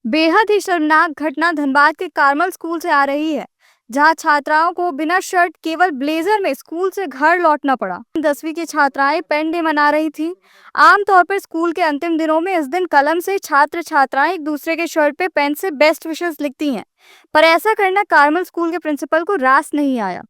बेहद ही शर्मनाक घटना धनबाद के कार्मल स्कूल से आ रही है, जहां छात्राओं को बिना शर्ट केवल ब्लेजर में स्कूल से घर लौटना पड़ा। 10वीं की छात्राएं पेन डे मना रही थी। आमतौर पर स्कूल के अंतिम दिनों में इस दिन कलम से छात्र छात्राएं एक दूसरे के शर्ट पे पेन से बेस्ट विशेस लिखती हैं, पर ऐसा करना कार्मल स्कूल के प्रिंसिपल को रास नहीं आया।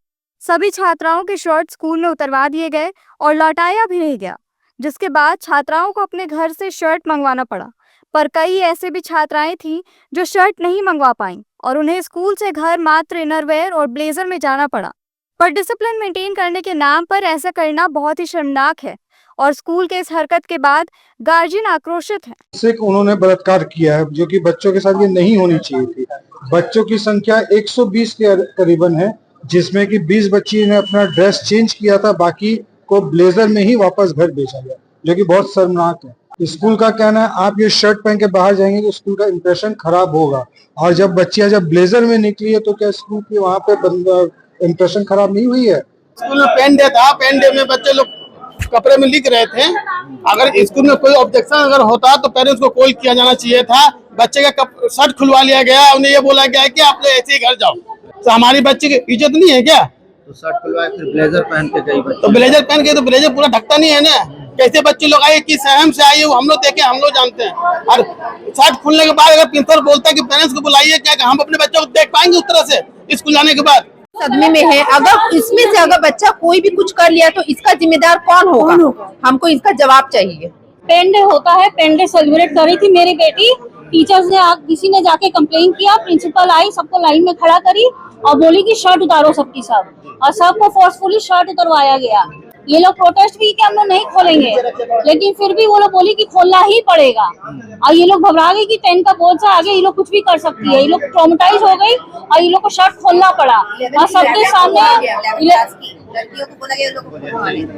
सभी छात्राओं के शर्ट स्कूल में उतरवा दिए गए और लौटाया भी नहीं गया, जिसके बाद छात्राओं को अपने घर से शर्ट मंगवाना पड़ा। पर कई ऐसे भी छात्राएं थीं जो शर्ट नहीं मंगवा पाईं और उन्हें स्कूल से घर मात्र इनरवेयर और ब्लेजर में जाना पड़ा। पर डिसिप्लिन मेंटेन करने के नाम पर ऐसा करना बहुत ही शर्मनाक है और स्कूल के इस हरकत के बाद गार्जियन आक्रोशित हैं। से उन्होंने बलात्कार किया है, जो कि बच्चों के साथ ये नहीं होनी चाहिए थी। बच्चों की संख्या 120 के करीबन है, जिसमें कि 20 बच्ची ने अपना ड्रेस चेंज किया था, बाकी को ब्लेजर में ही वापस घर भेजा गया, जो कि बहुत शर्मनाक है। स्कूल का कहना है आप ये शर्ट पहन के बाहर जाएंगे तो स्कूल का इंप्रेशन खराब होगा, और जब बच्चियां जब ब्लेजर में निकली है तो क्या स्कूल की वहाँ पे इंप्रेशन खराब नहीं हुई है? स्कूल में पेन डे था, पेन डे में बच्चे लोग कपड़े में लिख रहे थे। अगर स्कूल में कोई ऑब्जेक्शन अगर होता तो पेरेंट्स को कॉल किया जाना चाहिए था। बच्चे का शर्ट खुलवा लिया गया, उन्हें ये बोला गया कि आप लोग ऐसे ही घर जाओ। तो हमारी बच्चे की इज्जत नहीं है क्या? तो शर्ट खुलवाए फिर ब्लेजर पहन के गई बच्ची। तो ब्लेजर पहन के, तो ब्लेजर पूरा ढकता नहीं है ना। कैसे बच्चे लोग आए, किस सहम से आए, वो हम लोग देखे, हम लोग जानते हैं। और शर्ट खुलने के बाद अगर प्रिंसिपल बोलता है कि पेरेंट्स को बुलाइए, क्या हम अपने बच्चों को देख पाएंगे उस तरह से स्कूल जाने के बाद? सदमे में है। अगर इसमें से अगर बच्चा कोई भी कुछ कर लिया तो इसका जिम्मेदार कौन होगा? हमको इसका जवाब चाहिए। पेन डे होता है, पेन डे सेलिब्रेट कर रही थी मेरी बेटी। टीचर्स ने किसी ने जाके कंप्लेन किया, प्रिंसिपल आई, सबको लाइन में खड़ा करी और बोली कि शर्ट उतारो सबकी सब, और सबको फोर्सफुली शर्ट उतरवाया गया। ये लोग प्रोटेस्ट भी कि हम लोग नहीं खोलेंगे, लेकिन फिर भी वो लोग बोली कि खोलना ही पड़ेगा। और ये लोग घबरा गए कि 10 का बोर्ड से आगे ये लोग कुछ भी कर सकती है। ये लोग ट्रॉमेटाइज हो गई और ये लोग को शर्ट खोलना पड़ा और सबके सामने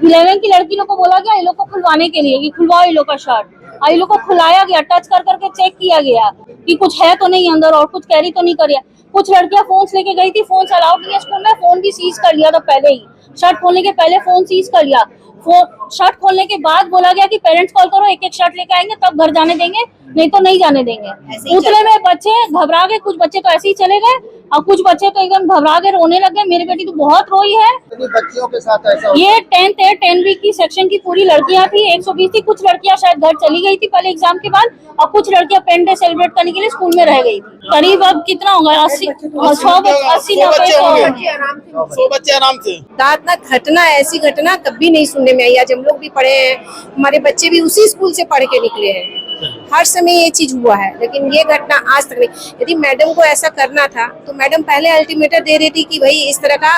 11 की लड़की लोग को बोला गया ये लोग को खुलवाने के लिए कि खुलवाओ ये लोग का शर्ट। और ये लोग को खुलाया गया, टच कर करके चेक किया गया कि कुछ है तो नहीं अंदर और कुछ कैरी तो नहीं करिए। कुछ लड़कियां फोन लेके गई थी, फोन अलाउड नहीं है स्कूल में, फोन भी सीज कर लिया था पहले ही। शर्ट खोलने के पहले फोन सीज कर लिया। शर्ट खोलने के बाद बोला गया कि पेरेंट्स कॉल करो, एक एक शर्ट लेके आएंगे तब घर जाने देंगे, नहीं तो नहीं जाने देंगे। उतले में बच्चे घबरा गए, कुछ बच्चे तो ऐसे ही चले गए और कुछ बच्चे तो एकदम घबरा के रोने लगे। मेरी बेटी तो बहुत रोई है। बच्चियों के साथ ऐसा ये 10वीं की सेक्शन की पूरी लड़कियां थी, 120 थी। कुछ लड़कियां शायद घर चली गई थी पहले एग्जाम के बाद, और कुछ लड़कियां पेन डे सेलिब्रेट करने के लिए स्कूल में रह गई थी। करीब अब कितना होगा, 80 बच्चे आराम से। घटना ऐसी घटना कभी नहीं सुनने में आई। आज हम लोग भी पढ़े हैं, हमारे बच्चे भी उसी स्कूल से पढ़ के निकले हैं। हर समय ये चीज हुआ है, लेकिन ये घटना आज तक नहीं। यदि मैडम को ऐसा करना था तो मैडम पहले अल्टीमेटम दे रही थी कि भाई इस तरह का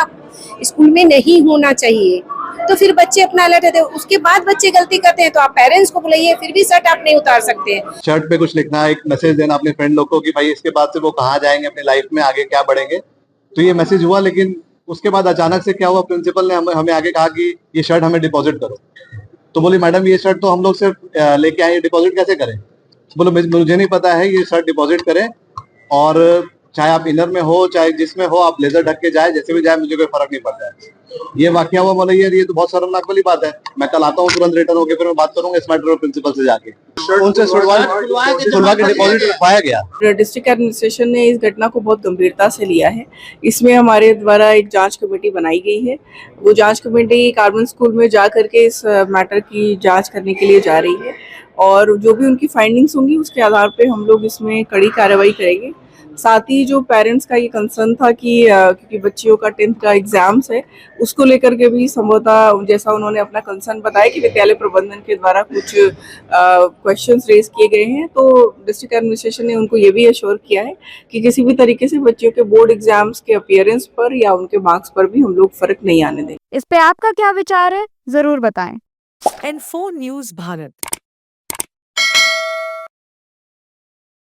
स्कूल में नहीं होना चाहिए, तो फिर बच्चे अपना अलर्ट रहते। उसके बाद बच्चे गलती करते हैं तो आप पेरेंट्स को बुलाइए, फिर भी शर्ट आप नहीं उतार सकते हैं। शर्ट पे कुछ लिखना, एक मैसेज देना अपने फ्रेंड लोग को कि भाई इसके बाद से वो कहाँ जाएंगे अपनी लाइफ में, आगे क्या बढ़ेंगे। तो ये मैसेज हुआ, लेकिन उसके बाद अचानक से क्या हुआ, प्रिंसिपल ने हमें आगे कहा कि ये शर्ट हमें डिपॉजिट करो। तो बोली मैडम ये शर्ट तो हम लोग सिर्फ लेके आए, डिपॉजिट कैसे करें? बोलो मुझे नहीं पता है, ये शर्ट डिपॉजिट करें, और चाहे आप इनर में हो चाहे जिसमें हो, आप ब्लेजर ढक के जाए, जैसे भी जाए, मुझे कोई फर्क नहीं पड़ता है। ये वाकया हुआ, बोला ये तो बहुत शर्मनाक वाली बात है। मैं कल आता हूँ तुरंत रिटर्न होकर, फिर मैं बात करूंगा इस मैटर में प्रिंसिपल से जाके। उनसे छुड़वा के डिपॉजिट रखवाया गया। डिस्ट्रिक्ट एडमिनिस्ट्रेशन ने इस घटना को बहुत गंभीरता से लिया है। इसमें हमारे द्वारा एक जांच कमेटी बनाई गई है। वो जांच कमेटी कार्मल स्कूल में जा करके इस मैटर की जांच करने के लिए जा रही है, और जो भी उनकी फाइंडिंग्स होंगी उसके आधार पे हम लोग इसमें कड़ी कार्रवाई करेंगे। साथ ही जो पेरेंट्स का ये कंसर्न था कि क्योंकि बच्चियों का 10th का एग्जाम्स है, उसको लेकर के भी संभवतः जैसा उन्होंने अपना कंसर्न बताया कि विद्यालय प्रबंधन के द्वारा कुछ क्वेश्चंस रेज किए गए हैं, तो डिस्ट्रिक्ट एडमिनिस्ट्रेशन ने उनको ये भी एश्योर किया है कि किसी भी तरीके से बच्चियों के बोर्ड एग्जाम्स के अपीयरेंस पर या उनके मार्क्स पर भी हम लोग फर्क नहीं आने देंगे। इस पे आपका क्या विचार है, जरूर बताएं। N4 News Bharat।